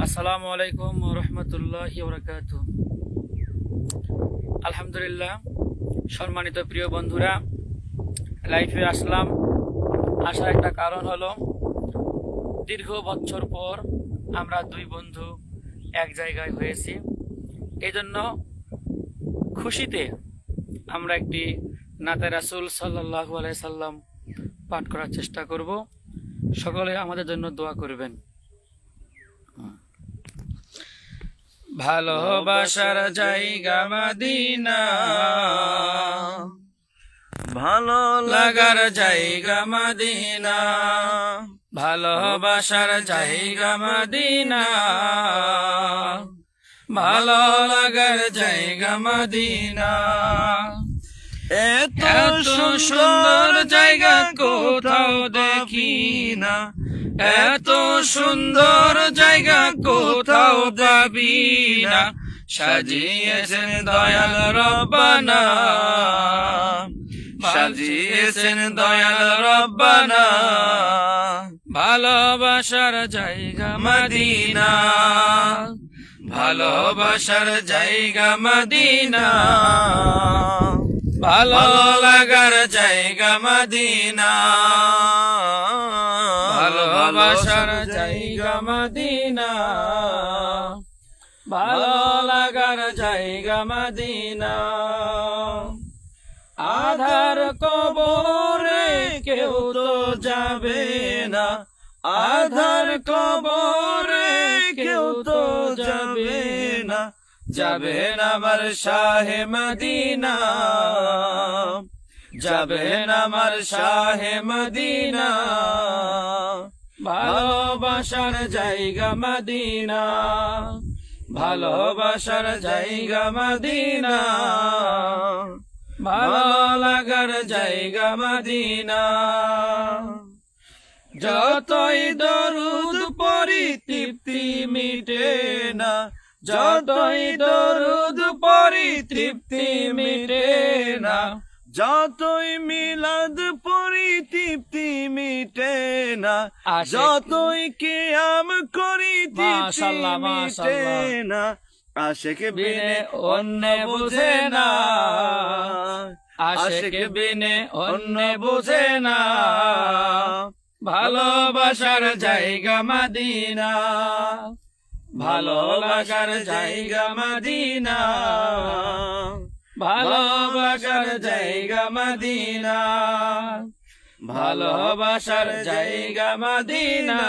আসসালামু আলাইকুম ওয়া রাহমাতুল্লাহি ওয়া বারাকাতুহু। আলহামদুলিল্লাহ, সম্মানিত প্রিয় বন্ধুরা, লাইফে আসলাম। আসার একটা কারণ হলো, দীর্ঘ বছর পর আমরা দুই বন্ধু এক জায়গায় হয়েছি। এই জন্য খুশিতে আমরা একটি নাতে রাসূল সাল্লাল্লাহু আলাইহি সাল্লাম পাঠ করার চেষ্টা করব। সকলে আমাদের জন্য দোয়া করবেন। ভালোবাসার জায়গা মদিনা, ভালো লাগার জায়গা মদিনা, ভালোবাসার জায়গা মদিনা, ভালো লাগার জায়গা মদিনা। এত এত সুন্দর জায়গা কোথাও দেখি না, এত সুন্দর জায়গা কোথাও পাবি না। সাজিয়েছেন দয়াল রব্বানা, সাজিয়েছেন দয়াল রব্বানা, ভালোবাসার জায়গা মদিনা, ভালোবাসার জায়গা মদিনা, ভালো লাগার জায়গা মদিনা, ভালোবাসার জায়গা মদিনা, ভালো লাগার জায়গা মদিনা। আধার কবরে কেউ তো যাবে না, আধার কবরে কেউ তো যাবে না, যাবেন আমার শাহে মদিনা, যাবেন আমার শাহে মদিনা, ভালোবাসার জায়গা মদিনা, ভালোবাসার জায়গা মদিনা, ভালো লাগার জায়গা মদিনা। যতই দরুদ পড়ি তৃপ্তি মিটে না, যতই দরুদ পড়ি তৃপ্তি মিটে না, যতই মিলাদ পড়ি তৃপ্তি মিটে না, আশিক। যতই কিয়াম করি তৃপ্তি মাশাআল্লাহ, মিটে মাশাআল্লাহ। না। আশিক বিনে বিনে অন্য বুঝে না, আশিক বিনে অন্য বুঝে না, ভালোবাসার জায়গা মদিনা, ভালো লাগার জায়গা মদিনা, ভালোবাসার জায়গা মদিনা, ভালোবাসার জায়গা মদিনা।